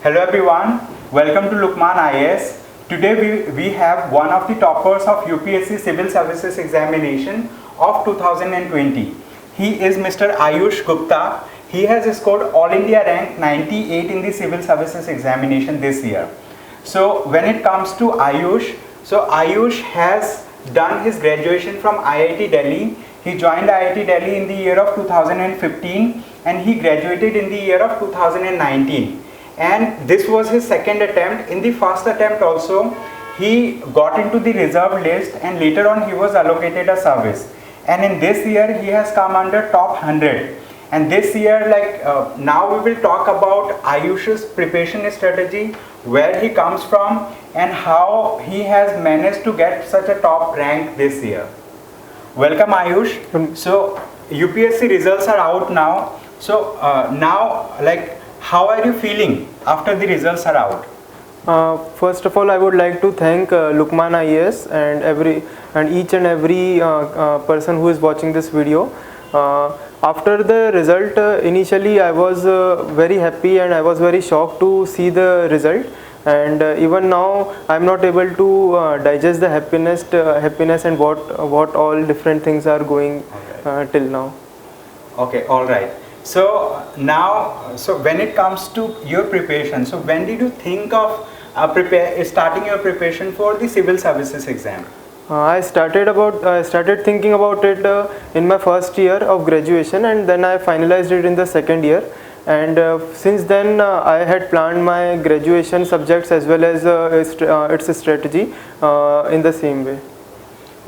Hello everyone, welcome to Lukmaan IAS. Today we have one of the toppers of UPSC Civil Services Examination of 2020. He is Mr. Ayush Gupta. He has scored All India rank 98 in the Civil Services Examination this year. So when it comes to Ayush, Ayush has done his graduation from IIT Delhi. He joined IIT Delhi in the year of 2015 and he graduated in the year of 2019. And this was his second attempt. In the first attempt also, he got into the reserve list and later on he was allocated a service. And in this year, he has come under top 100. And this year, now we will talk about Ayush's preparation strategy, where he comes from and how he has managed to get such a top rank this year. Welcome Ayush. So UPSC results are out now. So how are you feeling after the results are out? First of all, I would like to thank Lukmaan IAS and each and every person who is watching this video. After the result, initially I was very happy and I was very shocked to see the result. And even now I am not able to digest the happiness and what all different things are going till now. Okay, all right. So now, when it comes to your preparation, so when did you think of starting your preparation for the civil services exam? I started thinking about it in my first year of graduation, and then I finalized it in the second year. And since then I had planned my graduation subjects as well as its strategy in the same way.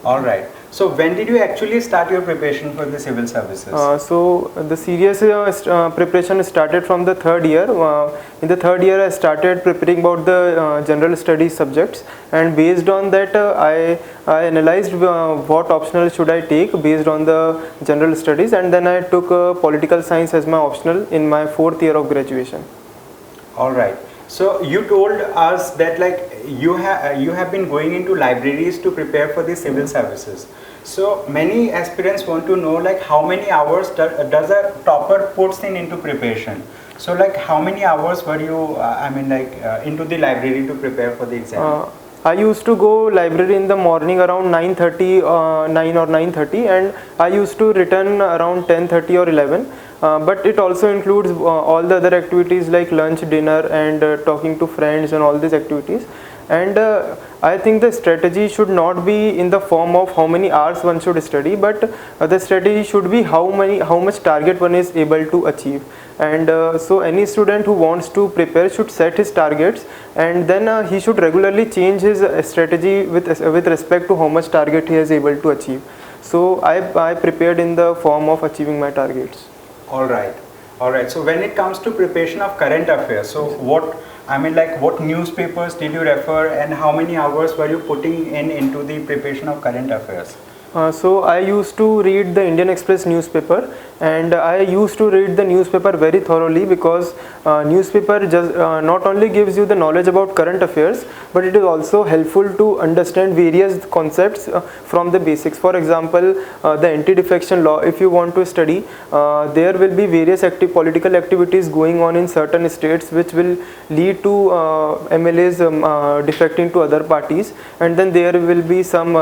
All right. So when did you actually start your preparation for the civil services? So the serious preparation started from the third year. In the third year I started preparing about the general studies subjects, and based on that I analyzed what optional should I take based on the general studies, and then I took political science as my optional in my fourth year of graduation. All right. So you told us that you have been going into libraries to prepare for the civil services. So many aspirants want to know how many hours does a topper puts into preparation. So how many hours were you into the library to prepare for the exam? I used to go library in the morning around 9:30 or 9:30, and I used to return around 10:30 or 11. But it also includes all the other activities like lunch, dinner, and talking to friends and all these activities. And I think the strategy should not be in the form of how many hours one should study, but the strategy should be how much target one is able to achieve. And so any student who wants to prepare should set his targets, and then he should regularly change his strategy with respect to how much target he is able to achieve. So I prepared in the form of achieving my targets. All right. So when it comes to preparation of current affairs, so what newspapers did you refer, and how many hours were you putting into the preparation of current affairs? So I used to read the Indian Express newspaper, and I used to read the newspaper very thoroughly, because newspaper just not only gives you the knowledge about current affairs, but it is also helpful to understand various concepts from the basics. For example, the anti-defection law, if you want to study, there will be various political activities going on in certain states which will lead to MLAs defecting to other parties, and then there will be some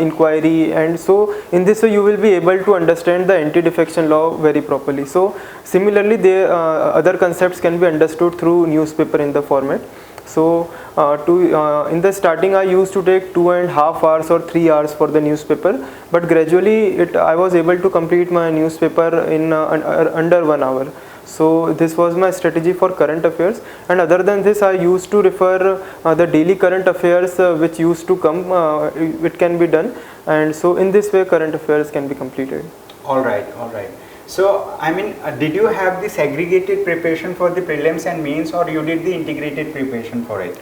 inquiry, and so in this way you will be able to understand the anti-defection law very properly. So similarly, other concepts can be understood through newspaper in the format. So in the starting I used to take 2.5 hours or 3 hours for the newspaper, but gradually I was able to complete my newspaper in under 1 hour. So this was my strategy for current affairs, and other than this I used to refer the daily current affairs which used to come, it can be done, and so in this way current affairs can be completed. All right. So did you have the segregated preparation for the prelims and mains, or you did the integrated preparation for it?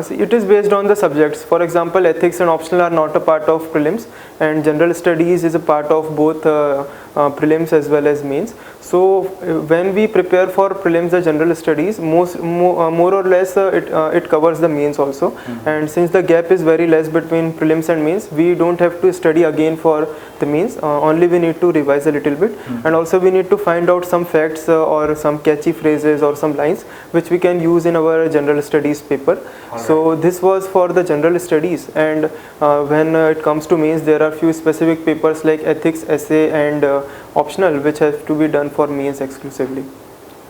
See, it is based on the subjects. For example, ethics and optional are not a part of prelims, and general studies is a part of both prelims as well as mains. So when we prepare for prelims, the general studies, more or less it covers the mains also. And since the gap is very less between prelims and mains, we don't have to study again for the mains, only we need to revise a little bit. And also we need to find out some facts or some catchy phrases or some lines which we can use in our general studies paper. So this was for the general studies. And when it comes to mains, there are few specific papers like ethics, essay and optional, which have to be done for mains exclusively.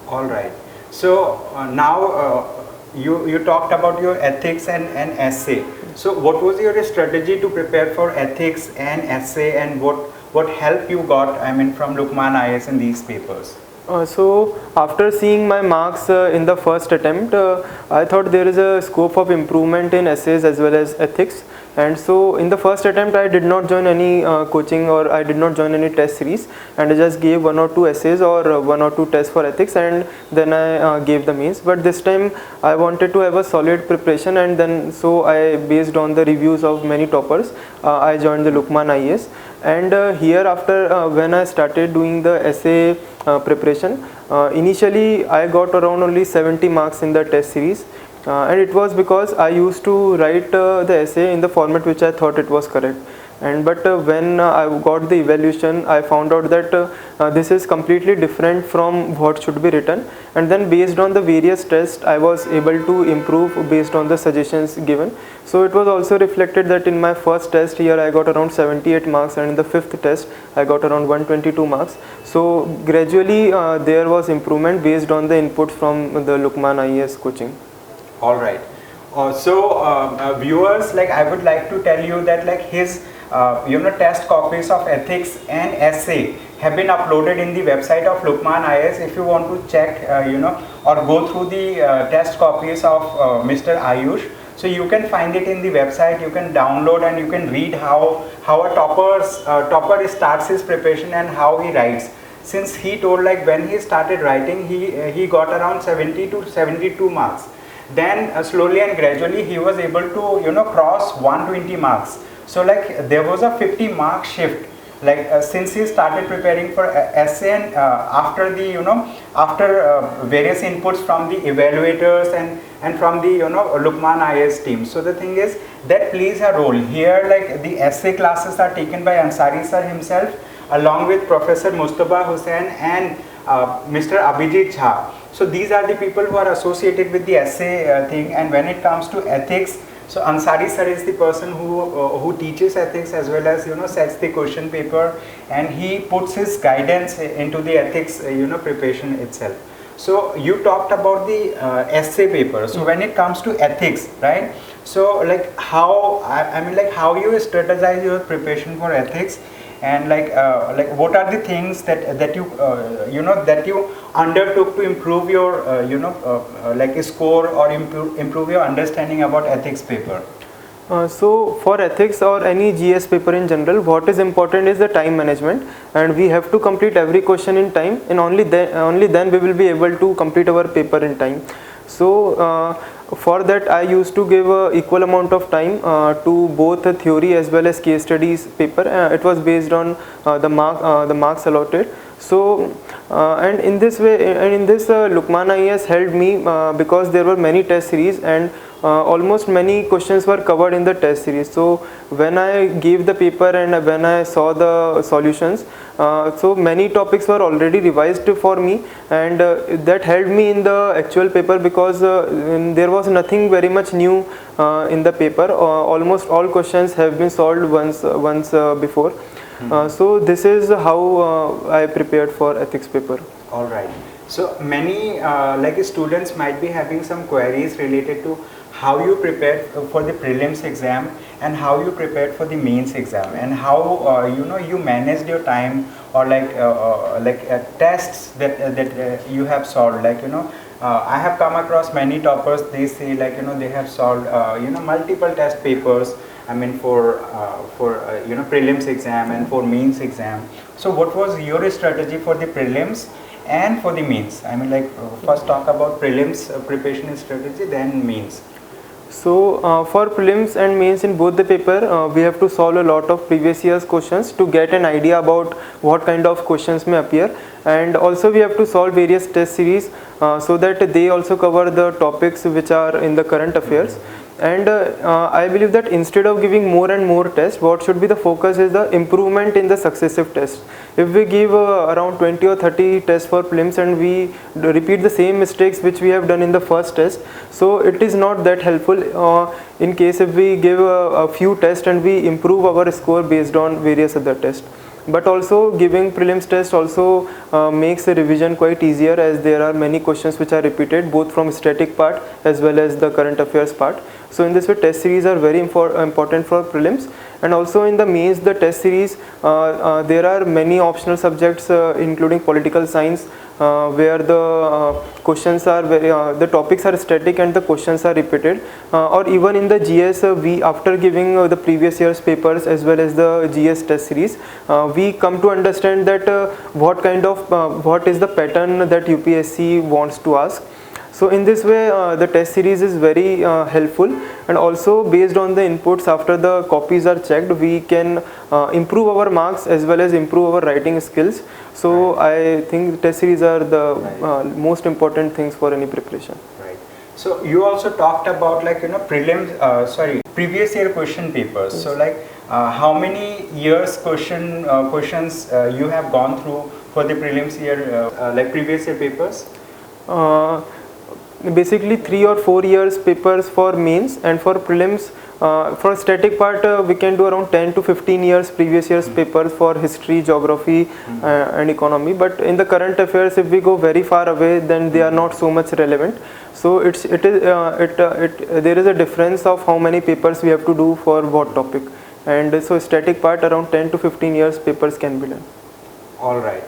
All right. So now you talked about your ethics and essay. So what was your strategy to prepare for ethics and essay, and what help you got, I mean, from Lukmaan IAS in these papers? So after seeing my marks in the first attempt, I thought there is a scope of improvement in essays as well as ethics. And so in the first attempt I did not join any coaching, or I did not join any test series, and I just gave 1 or 2 essays or 1 or 2 tests for ethics, and then I gave the mains. But this time I wanted to have a solid preparation, and then so I, based on the reviews of many toppers, I joined the Lukmaan IAS. And here after when I started doing the essay preparation, initially I got around only 70 marks in the test series. And it was because I used to write the essay in the format which I thought it was correct. But when I got the evaluation, I found out that this is completely different from what should be written. And then based on the various tests, I was able to improve based on the suggestions given. So it was also reflected that in my first test here I got around 78 marks, and in the 5th test I got around 122 marks. So gradually there was improvement based on the inputs from the Lukmaan IAS coaching. All right. Viewers, like, I would like to tell you that like his test copies of ethics and essay have been uploaded in the website of Lukmaan IAS. If you want to check or go through the test copies of Mr. Ayush, so you can find it in the website. You can download and you can read how a topper starts his preparation and how he writes. Since he told like when he started writing, he got around 70 to 72 marks. Then slowly and gradually he was able to cross 120 marks. So like there was a 50 mark shift, like since he started preparing for essay, and after the after various inputs from the evaluators and from the Lukmaan IAS team. So the thing is that plays a role here. Like the essay classes are taken by Ansari sir himself along with Professor Mustafa Hussain and Mr. Abhijit Jha. So these are the people who are associated with the essay thing. And when it comes to ethics, so Ansari sir is the person who teaches ethics as well as sets the question paper, and he puts his guidance into the ethics preparation itself. So you talked about the essay paper. So when it comes to ethics, right? So like how I mean like how you strategize your preparation for ethics, and like what are the things that you that you undertook to improve your like score or improve your understanding about ethics paper? So for ethics or any GS paper in general, what is important is the time management, and we have to complete every question in time, and only then we will be able to complete our paper in time. So for that I used to give equal amount of time to both the theory as well as case studies paper. It was based on the marks allotted. So and in this way, and in this Lukmaan IAS helped me because there were many test series, and almost many questions were covered in the test series. So when I gave the paper and when I saw the solutions, so many topics were already revised for me, and that helped me in the actual paper because there was nothing very much new in the paper. Almost all questions have been solved once before. So this is how I prepared for ethics paper. All right. So many like students might be having some queries related to how you prepared for the prelims exam and how you prepared for the mains exam, and how you managed your time, or like tests that you have solved. Like I have come across many toppers. They say like they have solved multiple test papers. I mean for prelims exam and for mains exam. So what was your strategy for the prelims and for the mains? I mean like first talk about prelims preparation strategy, then mains. So for prelims and mains in both the paper, we have to solve a lot of previous year's questions to get an idea about what kind of questions may appear, and also we have to solve various test series so that they also cover the topics which are in the current affairs. And I believe that instead of giving more and more tests, what should be the focus is the improvement in the successive tests. If we give around 20 or 30 tests for prelims and we repeat the same mistakes which we have done in the first test, so it is not that helpful in case if we give a few tests and we improve our score based on various other tests. But also giving prelims test also makes the revision quite easier, as there are many questions which are repeated both from static part as well as the current affairs part. So in this way, test series are very important for prelims. And also in the mains, the test series, there are many optional subjects including political science, where the questions are the topics are static and the questions are repeated, or even in the GS, we after giving the previous year's papers as well as the GS test series, we come to understand that what is the pattern that UPSC wants to ask. So in this way, the test series is very helpful, and also based on the inputs after the copies are checked, we can improve our marks as well as improve our writing skills. So I think test series are the most important things for any preparation. Right. So you also talked about previous year question papers. Yes. So how many years questions you have gone through for the prelims year, previous year papers? Basically 3 or 4 years papers for mains, and for prelims for static part we can do around 10 to 15 years previous years papers for history, geography and economy. But in the current affairs, if we go very far away, then they are not so much relevant. So there is a difference of how many papers we have to do for what topic, and so static part around 10 to 15 years papers can be done. All right.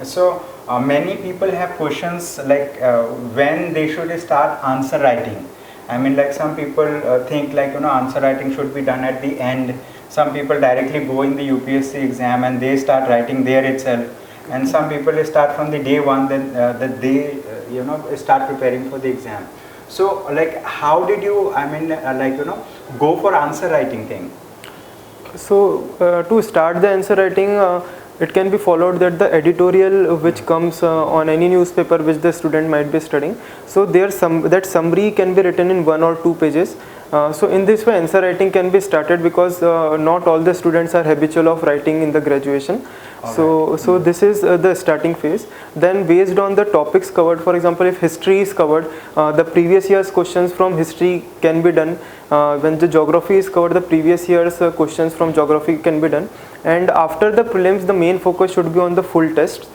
So many people have questions when they should start answer writing. I mean, some people think answer writing should be done at the end. Some people directly go in the UPSC exam and they start writing there itself. And some people start from the day one that they start preparing for the exam. So how did you go for answer writing thing? So to start the answer writing, it can be followed that the editorial which comes on any newspaper which the student might be studying, so that summary can be written in 1 or 2 pages. So in this way, answer writing can be started, because not all the students are habitual of writing in the graduation. So this is the starting phase. Then based on the topics covered, for example, if history is covered, the previous year's questions from history can be done. When the geography is covered, the previous year's questions from geography can be done. And after the prelims, the main focus should be on the full tests,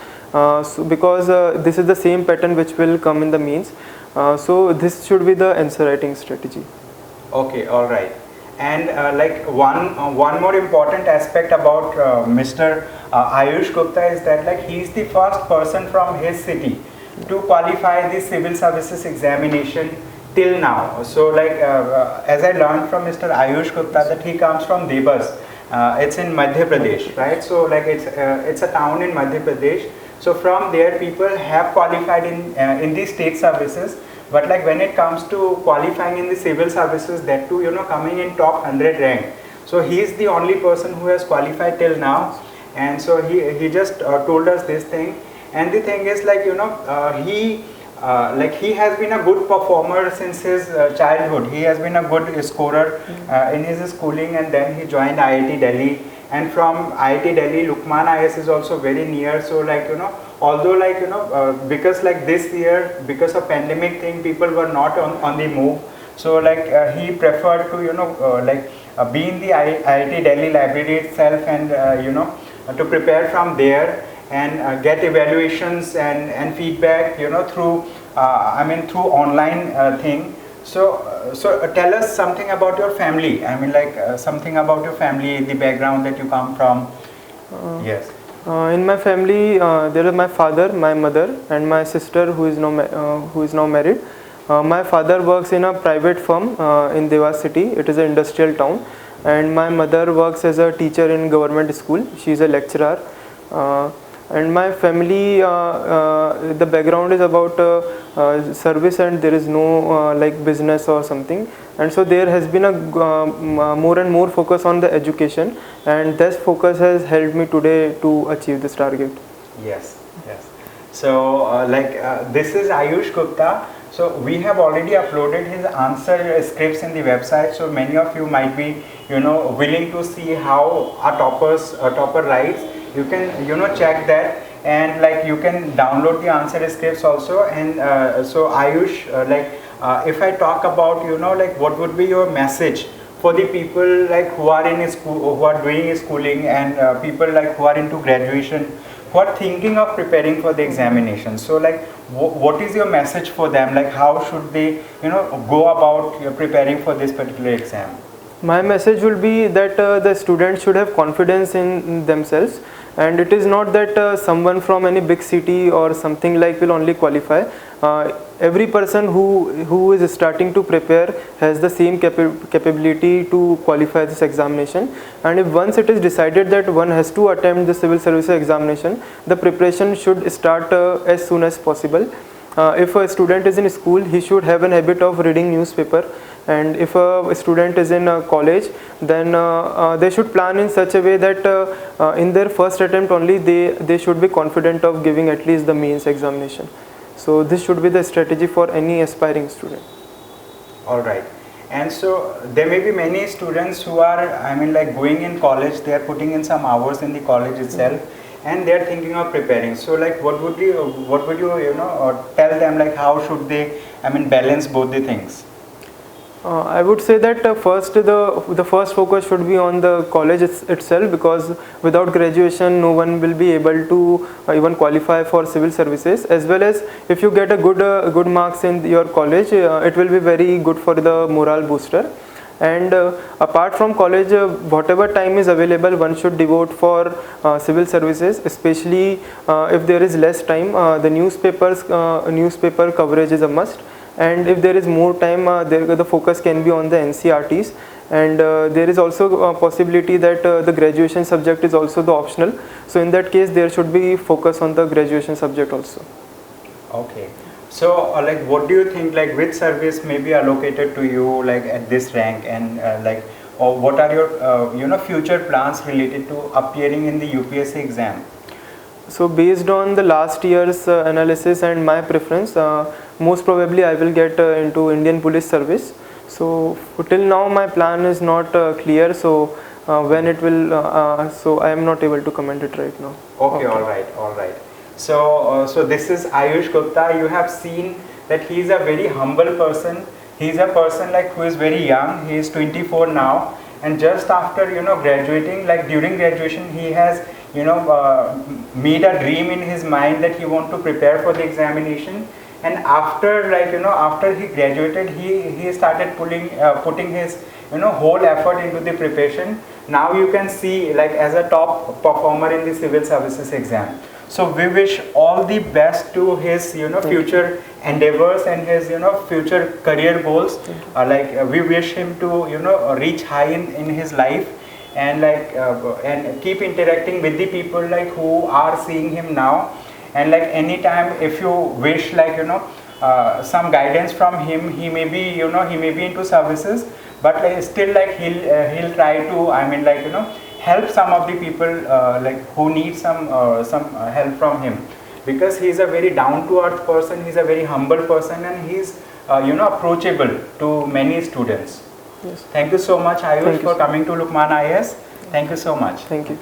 because this is the same pattern which will come in the mains. So this should be the answer writing strategy. Okay, all right. And one more important aspect about Mr. Ayush Gupta is that he is the first person from his city to qualify the civil services examination till now. So as I learned from Mr. Ayush Gupta, that he comes from Debas. It's in Madhya Pradesh, right? So it's a town in Madhya Pradesh. So from there, people have qualified in the state services. But when it comes to qualifying in the civil services, that too, coming in top 100 rank. So he is the only person who has qualified till now. And so he just told us this thing. And the thing is he has been a good performer since his childhood. He has been a good scorer in his schooling, and then he joined IIT Delhi. And from IIT Delhi, Lukmaan IAS is also very near. So although because this year, because of pandemic thing, people were not on the move. So he preferred to be in the IIT Delhi library itself, and to prepare from there and get evaluations and feedback through through online thing. So tell us something about your family. I mean something about your family, the background that you come from. Yes. In my family, there is my father, my mother, and my sister who is now married. My father works in a private firm in Devas city. It is an industrial town, and my mother works as a teacher in government school. She is a lecturer. and my family, the background is about service, and there is no like business or something, and so there has been a more and more focus on the education, and this focus has helped me today to achieve this target. Yes, yes. So this is Ayush Gupta. So we have already uploaded his answer scripts in the website. So many of you might be, willing to see how a topper writes. You can, check that, and like you can download the answer scripts also. And so Ayush, if I talk about, what would be your message for the people like who are in school, who are doing schooling, and people like who are into graduation, who are thinking of preparing for the examination. So like what is your message for them? Like how should they go about preparing for this particular exam? My message will be that the students should have confidence in themselves, and it is not that someone from any big city or something like will only qualify. Every person who is starting to prepare has the same capability to qualify this examination, and if once it is decided that one has to attempt the civil services examination, the preparation should start as soon as possible. If a student is in school, he should have an habit of reading newspaper, and if a student is in a college, then they should plan in such a way that in their first attempt only they should be confident of giving at least the mains examination. So this should be the strategy for any aspiring student. All right. And so there may be many students who are, going in college, they are putting in some hours in the college itself, and they are thinking of preparing. So like what would you tell them, like how should they balance both the things? I would say that first the first focus should be on the college itself, because without graduation no one will be able to even qualify for civil services, as well as if you get a good marks in your college, it will be very good for the morale booster. And apart from college, whatever time is available, one should devote for civil services, especially if there is less time. The newspaper coverage is a must, and if there is more time, the focus can be on the NCRTs, and there is also a possibility that the graduation subject is also the optional. So in that case, there should be focus on the graduation subject also. Okay. So like what do you think, like which service may be allocated to you like at this rank, and or what are your future plans related to appearing in the UPSC exam? So based on the last year's analysis and my preference, most probably I will get into Indian Police Service. So till now my plan is not clear, so when it will, so I am not able to comment it right now. Okay. All right. So this is Ayush Gupta. You have seen that he is a very humble person. He is a person like who is very young. He is 24 now, and just after graduating, like during graduation, he has made a dream in his mind that he want to prepare for the examination. And after after he graduated, he started putting his whole effort into the preparation. Now you can see like as a top performer in the civil services exam. So we wish all the best to his future endeavors and his future career goals. We wish him to reach high in his life, and and keep interacting with the people like who are seeing him now. And like anytime if you wish some guidance from him, he may be into services, but still he'll try to help some of the people who need some help from him, because he is a very down to earth person, he's a very humble person, and he's approachable to many students. Yes. Thank you so much, Ayush, for coming to Lukmaan IAS. Thank you so much. Thank you.